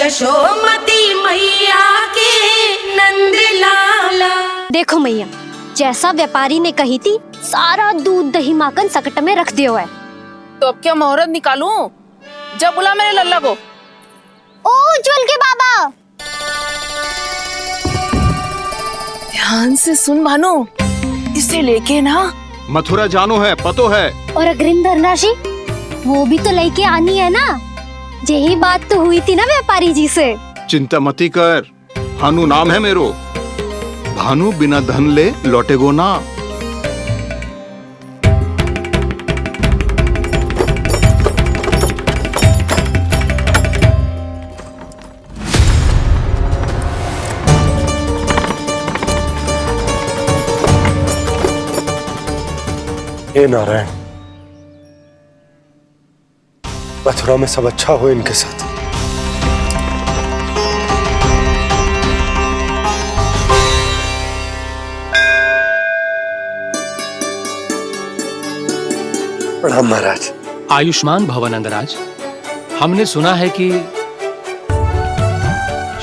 यशोमती मैया के नंद लाला। देखो मैया, जैसा व्यापारी ने कही थी सारा दूध दही माखन सकट में रख दियो है। तो अब क्या मुहूर्त निकालूं? जब बुला मेरे लल्ला को। ओ उज्जवल के बाबा, ध्यान से सुन भानु, इसे लेके ना मथुरा जानो है, पतो है। और अग्रिम धनराशि वो भी तो लेके आनी है ना। यही बात तो हुई थी ना व्यापारी जी से। चिंता मती कर, भानु नाम है मेरो। भानु बिना धन ले लौटेगो ना। हे नारायण, मथुरा में सब अच्छा हो इनके साथ। प्रणाम महाराज। आयुष्मान भव नंदराज। हमने सुना है कि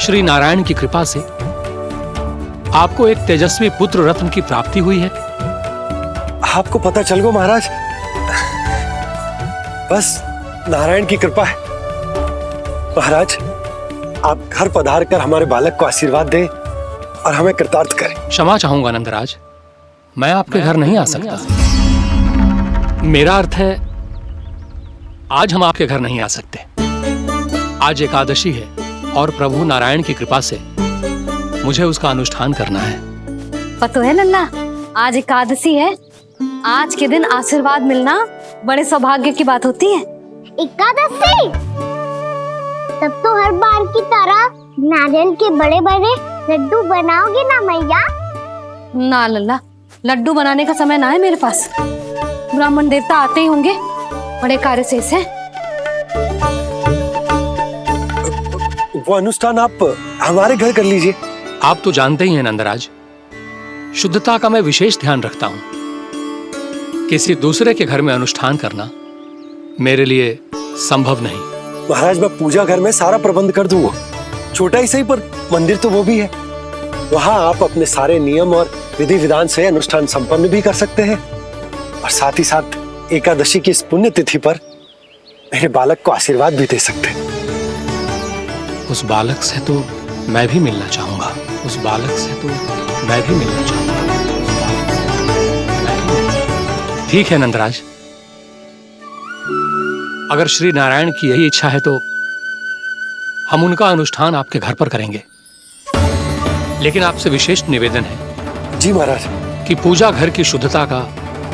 श्री नारायण की कृपा से आपको एक तेजस्वी पुत्र रत्न की प्राप्ति हुई है। आपको पता चल गो महाराज, बस नारायण की कृपा है। महाराज, आप घर पधार कर हमारे बालक को आशीर्वाद दें और हमें कृतार्थ करें। क्षमा चाहूंगा नंदराज, मैं आपके घर नहीं आ सकता। मेरा अर्थ है आज हम आपके घर नहीं आ सकते। आज एकादशी है और प्रभु नारायण की कृपा से मुझे उसका अनुष्ठान करना है। पतो है लल्ला, आज एकादशी है। आज के दिन आशीर्वाद मिलना बड़े सौभाग्य की बात होती है। एकादशी? तब तो हर बार की तरह नारियल के बड़े बड़े लड्डू बनाओगे ना मैया? ना लल्ला, लड्डू बनाने का समय ना है मेरे पास। ब्राह्मण देवता आते ही होंगे, बड़े कार्य शेष है। वो अनुष्ठान आप हमारे घर कर लीजिए। आप तो जानते ही हैं नंदराज, शुद्धता का मैं विशेष ध्यान रखता हूं। किसी दूसरे के घर में अनुष्ठान करना मेरे लिए संभव नहीं। महाराज, मैं पूजा घर में सारा प्रबंध कर दूंगा। छोटा ही सही पर मंदिर तो वो भी है। वहां आप अपने सारे नियम और विधि विधान से अनुष्ठान संपन्न भी कर सकते हैं और साथ ही साथ एकादशी की इस पुण्य तिथि पर मेरे बालक को आशीर्वाद भी दे सकते हैं। उस बालक से तो मैं भी मिलना चाहूंगा। उस बालक से तो मैं भी मिलना चाहूंगा। ठीक है नंदराज, अगर श्री नारायण की यही इच्छा है तो हम उनका अनुष्ठान आपके घर पर करेंगे। लेकिन आपसे विशेष निवेदन है जी महाराज, कि पूजा घर की शुद्धता का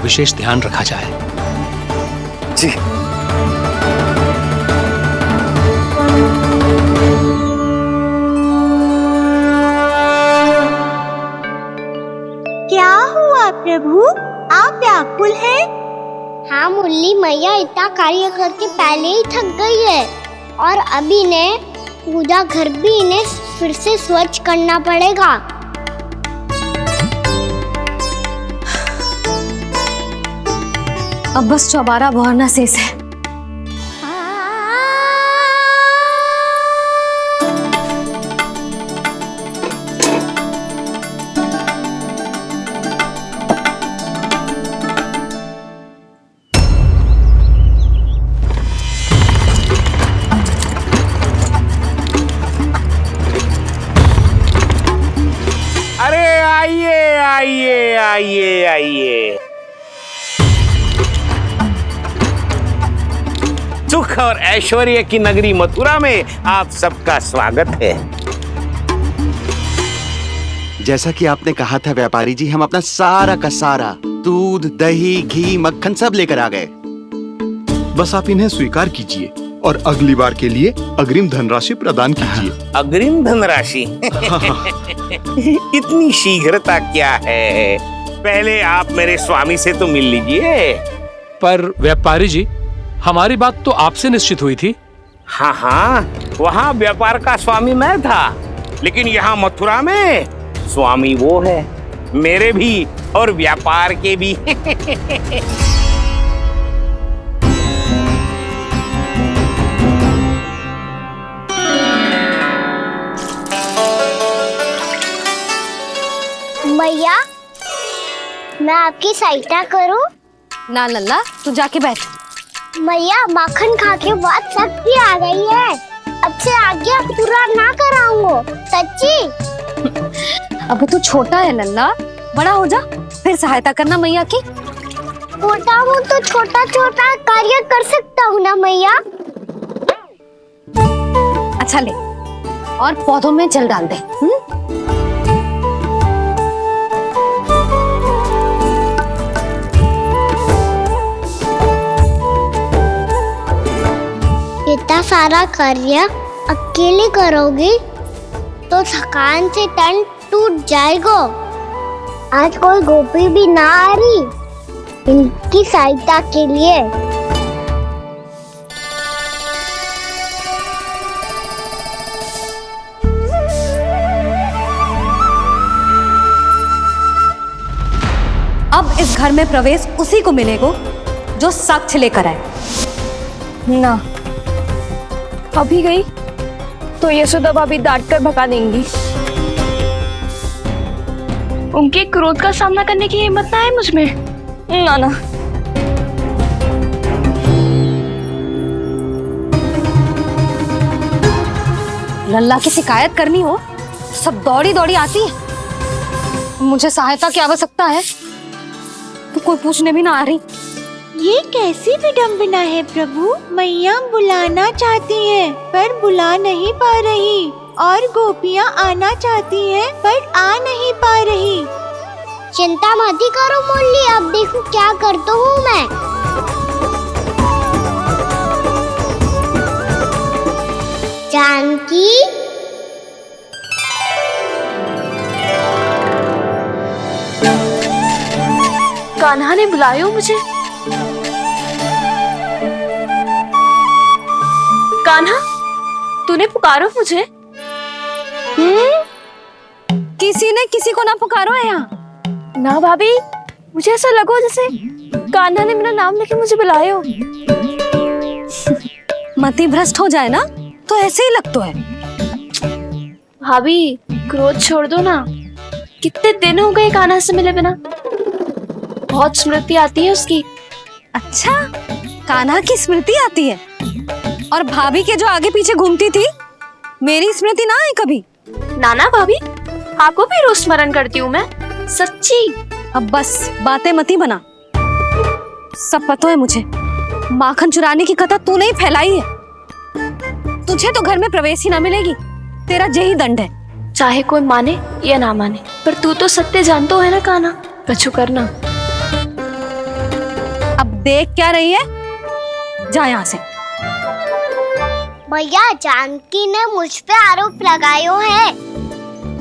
विशेष ध्यान रखा जाए। जी। क्या हुआ प्रभु, आप व्याकुल हैं? हाँ मुरली मैया इतना कार्य करके पहले ही थक गई है और अभी ने पूजा घर भी इन्हें फिर से स्वच्छ करना पड़ेगा। अब बस चौबारा बहरना शेष है। आइए आइए आइए। सुख और ऐश्वर्य की नगरी मथुरा में आप सबका स्वागत है। जैसा कि आपने कहा था व्यापारी जी, हम अपना सारा का सारा दूध दही घी मक्खन सब लेकर आ गए। बस आप इन्हें स्वीकार कीजिए और अगली बार के लिए अग्रिम धनराशि प्रदान कीजिए। अग्रिम धनराशि? इतनी शीघ्रता क्या है? पहले आप मेरे स्वामी से तो मिल लीजिए। पर व्यापारी जी, हमारी बात तो आपसे निश्चित हुई थी। हाँ हाँ, वहाँ व्यापार का स्वामी मैं था, लेकिन यहाँ मथुरा में स्वामी वो है, मेरे भी और व्यापार के भी। मैया, मैं आपकी सहायता करूं? ना लल्ला, तू जाके बैठ। मैया, माखन खा के बहुत शक्ति आ गई है। अब से आगे पूरा ना कराऊंगा, सच्ची। अब तू छोटा है लल्ला, बड़ा हो जा फिर सहायता करना मैया की। छोटा हूँ तो छोटा छोटा कार्य कर सकता हूँ ना मैया। अच्छा ले, और पौधों में जल डाल दे। इतना सारा कार्य अकेले करोगी तो थकान से तन टूट जाएगा। आज कोई गोपी भी ना आ रही इनकी सहायता के लिए। अब इस घर में प्रवेश उसी को मिलेगा जो साक्ष्य लेकर आए। ना, अभी गई तो यशोदा भाभी डांट कर भगा देंगी। उनके क्रोध का सामना करने की हिम्मत ना है मुझ में। ना ना, लल्ला की शिकायत करनी हो सब दौड़ी दौड़ी आती है। मुझे सहायता की आवश्यकता है तो कोई पूछने भी ना आ रही। ये कैसी विडंबना है प्रभु। मैया बुलाना चाहती हैं पर बुला नहीं पा रही, और गोपियाँ आना चाहती हैं पर आ नहीं पा रही। चिंता मत करो मुरली, अब देखो क्या करता हूँ मैं। जानकी, कान्हा ने बुलाया हो मुझे। कान्हा, तूने पुकारो मुझे। किसी ने किसी को ना पुकारो है यहाँ। ना भाभी, मुझे ऐसा लगो जैसे कान्हा ने मेरा नाम लेके मुझे बुलाया हो। मति भ्रष्ट हो जाए ना तो ऐसे ही लगता है। भाभी, क्रोध छोड़ दो ना। कितने दिन हो गए कान्हा से मिले बिना। बहुत स्मृति आती है उसकी। अच्छा, कान्हा की स्मृति आती है? और भाभी के जो आगे पीछे घूमती थी, मेरी स्मृति ना आई कभी? नाना भाभी, आपको भी रोज स्मरण करती हूँ मैं, सच्ची। अब बस बातें मत ही बना। सब पता है मुझे। माखन चुराने की कथा तूने ही फैलाई है। तुझे तो घर में प्रवेश ही ना मिलेगी। तेरा यही दंड है। चाहे कोई माने या ना माने, पर तू तो सत्य जानता है ना कान्हा। कछु करना। अब देख क्या रही है, जा यहाँ से। भैया, जानकी ने मुझ पे आरोप लगायो है,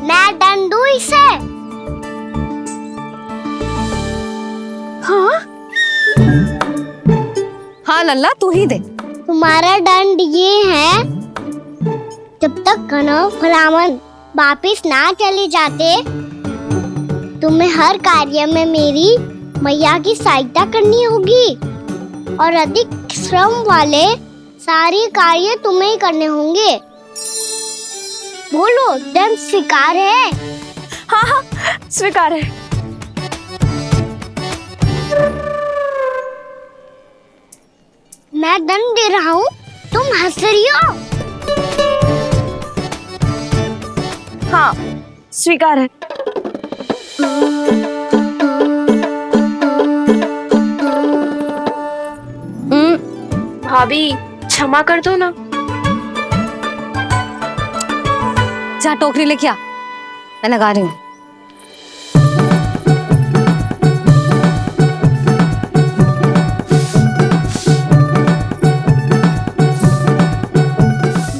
मैं दंड दूं इसे। हाँ हाँ लल्ला, तू ही दे। तुम्हारा दंड ये है, जब तक कनव ब्राह्मण वापिस ना चले जाते, तुम्हें हर कार्य में मेरी मैया की सहायता करनी होगी, और अधिक श्रम वाले सारे कार्य तुम्हें ही करने होंगे। बोलो, दंड स्वीकार है? हाँ हाँ, स्वीकार है। मैं दंड दे रहा हूँ, तुम हंस रही हो? हाँ, स्वीकार है। भाभी, क्षमा कर दो ना। जा टोकरी लेके आ, मैं लगा रही हूँ।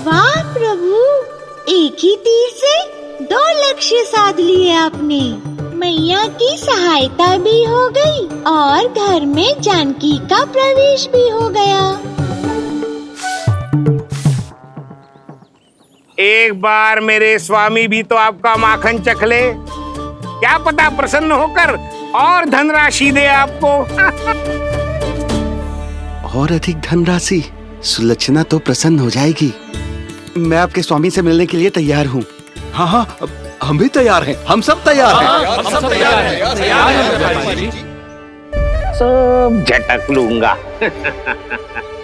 वाह प्रभु, एक ही तीर से 2 लक्ष्य साध लिए आपने। मैया की सहायता भी हो गई और घर में जानकी का प्रवेश भी हो गया। एक बार मेरे स्वामी भी तो आपका माखन चख ले, क्या पता प्रसन्न होकर और धनराशि दे आपको। और अधिक धनराशि? सुलक्षणा तो प्रसन्न हो जाएगी। मैं आपके स्वामी से मिलने के लिए तैयार हूँ। हाँ हाँ, हम भी तैयार हैं, हम सब तैयार हैं। हम सब तैयार हैं, तैयार हैं व्यापारी जी। सब झटक लूंगा।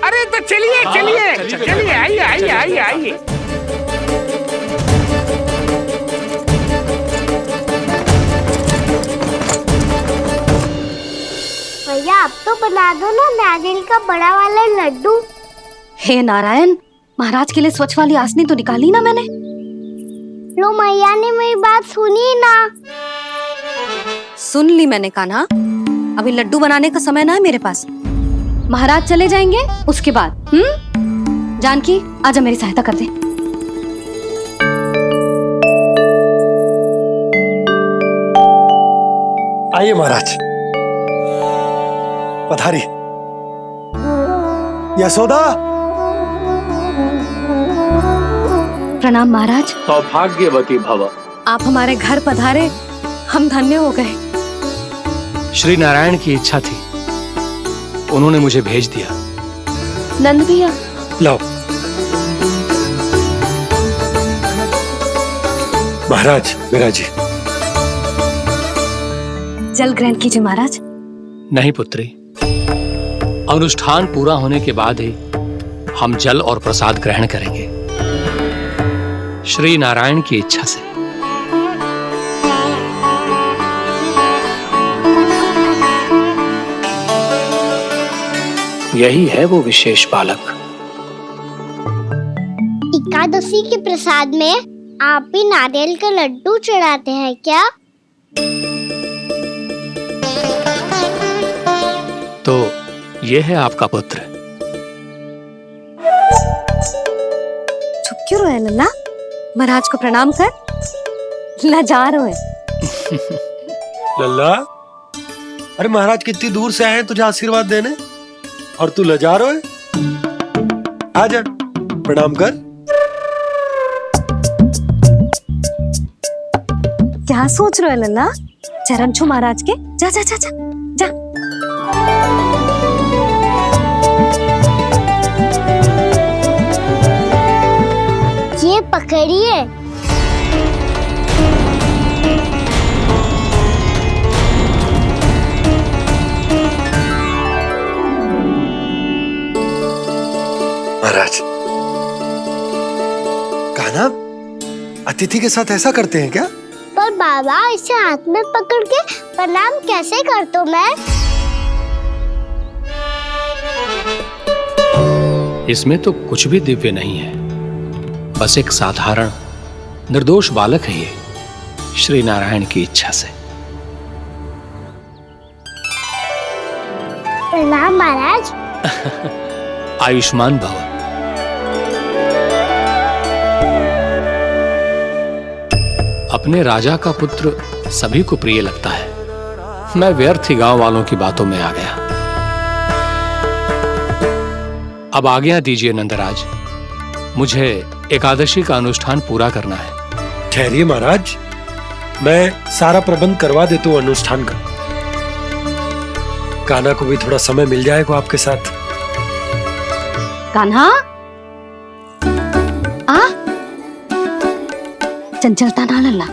अरे तो चलिए चलिए चलिए, आइए आइए आइए आइए। भैया आप तो बना दो ना नारियल का बड़ा वाला लड्डू। हे नारायण, महाराज के लिए स्वच्छ वाली आसनी तो निकाली ना मैंने। लो मैया ने मेरी बात सुनी ना। सुन ली मैंने कान्हा, अभी लड्डू बनाने का समय ना है मेरे पास। महाराज चले जाएंगे उसके बाद। जानकी आजा मेरी सहायता कर दे। आइए महाराज, पधारी। यशोदा। प्रणाम महाराज। सौभाग्यवती भव। आप हमारे घर पधारे, हम धन्य हो गए। श्री नारायण की इच्छा थी, उन्होंने मुझे भेज दिया। नंद भैया लाओ। महाराज मेरा जी। जल ग्रहण कीजिए महाराज। नहीं पुत्री, अनुष्ठान पूरा होने के बाद ही हम जल और प्रसाद ग्रहण करेंगे, श्री नारायण की इच्छा से। यही है वो विशेष बालक। एकादशी के प्रसाद में आप भी नारियल का लड्डू चढ़ाते हैं क्या? तो ये है आपका पुत्र। चुप क्यों रोए लल्ला? महाराज को प्रणाम कर। लजा रोए। लल्ला, अरे महाराज कितनी दूर से आए हैं तुझे आशीर्वाद देने, और तू लजा रहा है? आजा प्रणाम कर। क्या सोच रहे हो लल्ला? चरण छू महाराज के। जा जा जा जा जा। ये पकड़िए। महाराज, कान्हा अतिथि के साथ ऐसा करते हैं क्या? पर बाबा इसे हाथ में पकड़ के प्रणाम कैसे करता हूँ मैं? इसमें तो कुछ भी दिव्य नहीं है, बस एक साधारण निर्दोष बालक है ये, श्री नारायण की इच्छा से। प्रणाम महाराज। आयुष्मान भव। अपने राजा का पुत्र सभी को प्रिय लगता है। मैं व्यर्थ ही गांव वालों की बातों में आ गया। अब आज्ञा दीजिए नंदराज, मुझे एकादशी का अनुष्ठान पूरा करना है। ठहरिए महाराज, मैं सारा प्रबंध करवा देता हूँ अनुष्ठान का। कान्हा को भी थोड़ा समय मिल जाएगा आपके साथ। कान्हा आ, चंचलता ना लल्ला।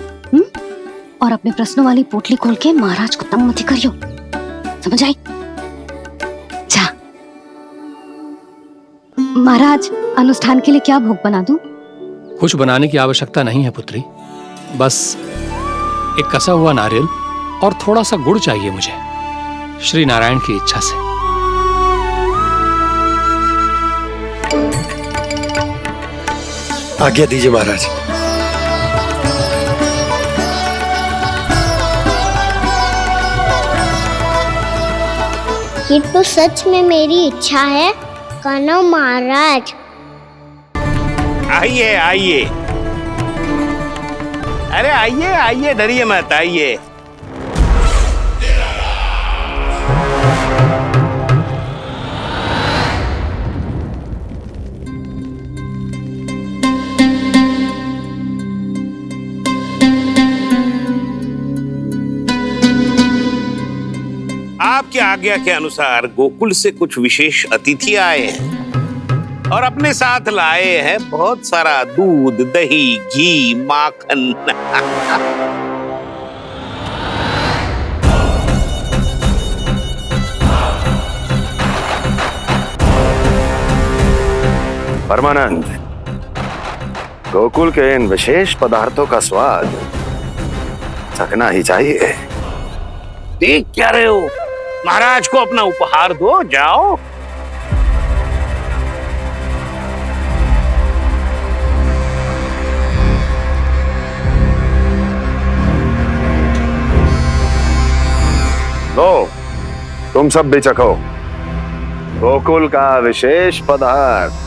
और अपने प्रश्नों वाली पोटली खोल के महाराज को तंग मत करियो, समझ आई? जा। महाराज, अनुष्ठान के लिए क्या भोग बना दूं? कुछ बनाने की आवश्यकता नहीं है पुत्री, बस एक कसा हुआ नारियल और थोड़ा सा गुड़ चाहिए मुझे, श्री नारायण की इच्छा से। आज्ञा दीजिए महाराज। ये तो सच में मेरी इच्छा है कान्हा महाराज। आइए आइए, अरे आइए आइए, डरिए मत, आइए। आपकी आज्ञा के अनुसार गोकुल से कुछ विशेष अतिथि आए हैं और अपने साथ लाए हैं बहुत सारा दूध, दही, घी, माखन। परमानंद, गोकुल के इन विशेष पदार्थों का स्वाद चखना ही चाहिए। देख क्या रहे हो? महाराज को अपना उपहार दो, जाओ। लो, तुम सब भी चखो गोकुल का विशेष पदार्थ।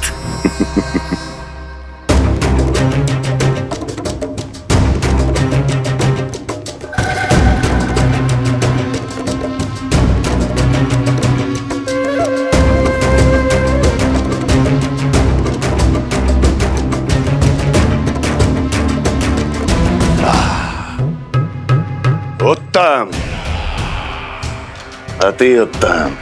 उत्तम, अति उत्तम।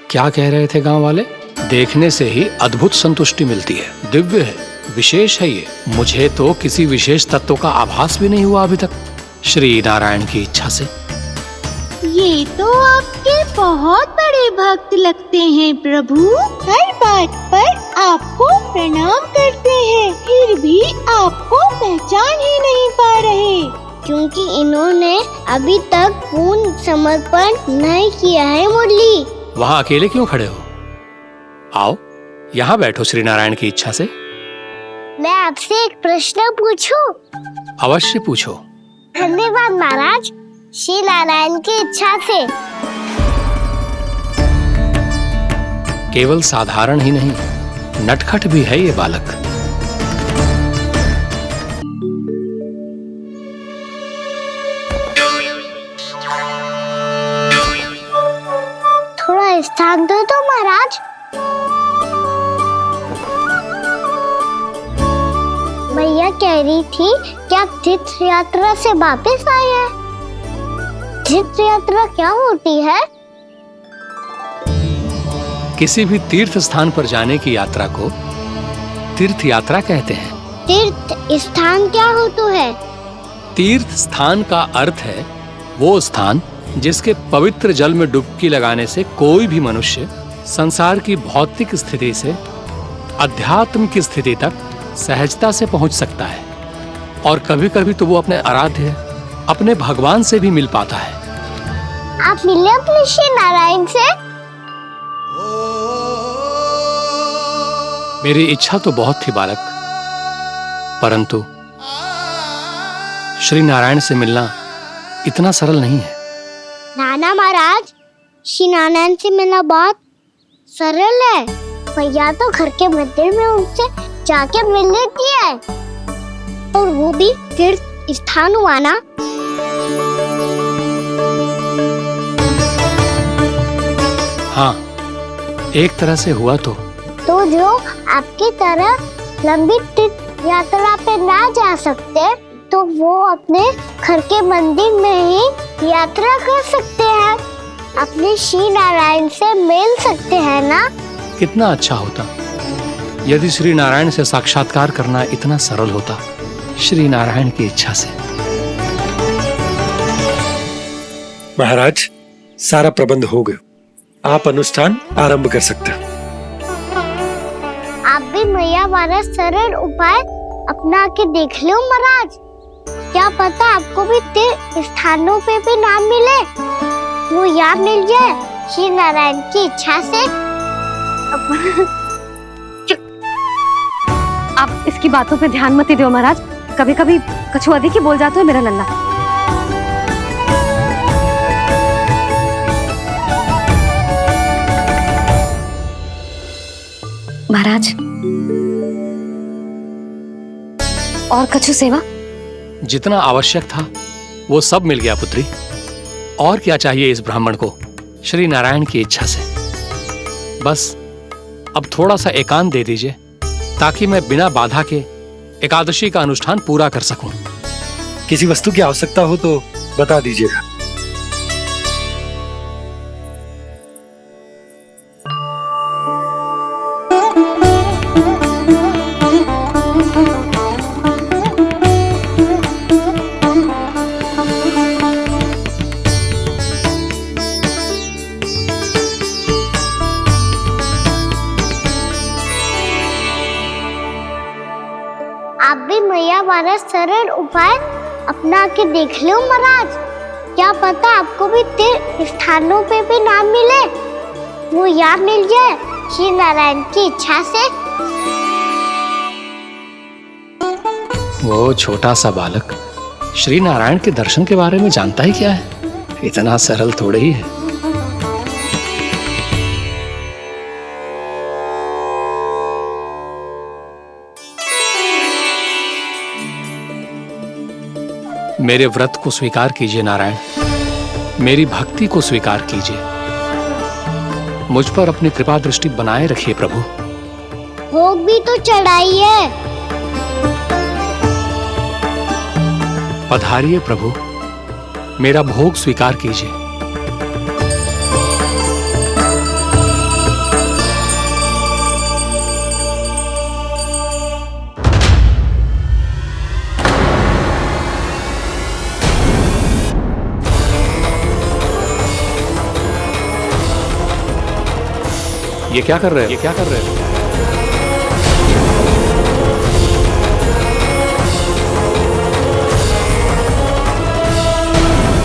क्या कह रहे थे गांव वाले? देखने से ही अद्भुत संतुष्टि मिलती है, दिव्य है, विशेष है ये। मुझे तो किसी विशेष तत्व का आभास भी नहीं हुआ अभी तक, श्री नारायण की इच्छा से। ये तो आपके बहुत बड़े भक्त लगते हैं प्रभु। हर बात पर आपको प्रणाम करते हैं, फिर भी आपको पहचान ही नहीं पा रहे। क्योंकि इन्होंने अभी तक पूर्ण समर्पण नहीं किया है मुरली। वहाँ अकेले क्यों खड़े हो? आओ यहाँ बैठो श्री नारायण की इच्छा से। मैं आपसे एक प्रश्न पूछूं? अवश्य पूछो। धन्यवाद महाराज, श्री नारायण की इच्छा से। केवल साधारण ही नहीं, नटखट भी है ये बालक। थोड़ा स्थान दो तो महाराज। मैया कह रही थी कि आप तीर्थ यात्रा से वापस आए हैं। तीर्थ यात्रा क्या होती है? किसी भी तीर्थ स्थान पर जाने की यात्रा को तीर्थ यात्रा कहते हैं। तीर्थ स्थान क्या हो तो है? तीर्थ स्थान का अर्थ है वो स्थान जिसके पवित्र जल में डुबकी लगाने से कोई भी मनुष्य संसार की भौतिक स्थिति से अध्यात्म की स्थिति तक सहजता से पहुंच सकता है, और कभी कभी तो वो अपने आराध्य, अपने भगवान से भी मिल पाता है। आप मिले अपने श्री नारायण से? मेरी इच्छा तो बहुत थी बालक, परंतु श्री नारायण से मिलना इतना सरल नहीं है। नाना महाराज, श्री नारायण से मिलना बहुत सरल है। भैया तो घर के मंदिर में उनसे जाके मिल लेती है, और वो भी तीर्थ स्थान हुआ ना। हाँ, एक तरह से हुआ तो जो आपकी तरह लंबी तीर्थ यात्रा पे ना जा सकते, तो वो अपने घर के मंदिर में ही यात्रा कर सकते हैं, अपने श्री नारायण से मिल सकते हैं ना। कितना अच्छा होता यदि श्री नारायण से साक्षात्कार करना इतना सरल होता, श्री नारायण की इच्छा से। महाराज, सारा प्रबंध हो गया, आप अनुष्ठान आरंभ कर सकते हैं। आप भी मैया वाला सरल उपाय अपना के देख लो महाराज। क्या पता आपको भी तीर्थ स्थानों पे भी नाम मिले, वो यहाँ मिल जाए श्री नारायण की इच्छा से। आप इसकी बातों पे ध्यान मत दो महाराज, कभी कभी कछुआ देखी बोल जाता है मेरा लल्ला। महाराज, और कछु सेवा? जितना आवश्यक था वो सब मिल गया पुत्री। और क्या चाहिए इस ब्राह्मण को श्री नारायण की इच्छा से। बस अब थोड़ा सा एकांत दे दीजिए ताकि मैं बिना बाधा के एकादशी का अनुष्ठान पूरा कर सकूं। किसी वस्तु की आवश्यकता हो तो बता दीजिएगा। आप भी मैया वाला सरल उपाय अपना के देख लो महाराज। क्या पता आपको भी तीर्थ स्थानों पे भी नाम मिले, वो यहाँ मिल जाए श्री नारायण की इच्छा से। वो छोटा सा बालक श्री नारायण के दर्शन के बारे में जानता ही क्या है? इतना सरल थोड़े ही है। मेरे व्रत को स्वीकार कीजिए नारायण, मेरी भक्ति को स्वीकार कीजिए। मुझ पर अपनी कृपा दृष्टि बनाए रखिए प्रभु। भोग भी तो चढ़ाइए। पधारिए प्रभु, मेरा भोग स्वीकार कीजिए। ये क्या कर रहे हैं?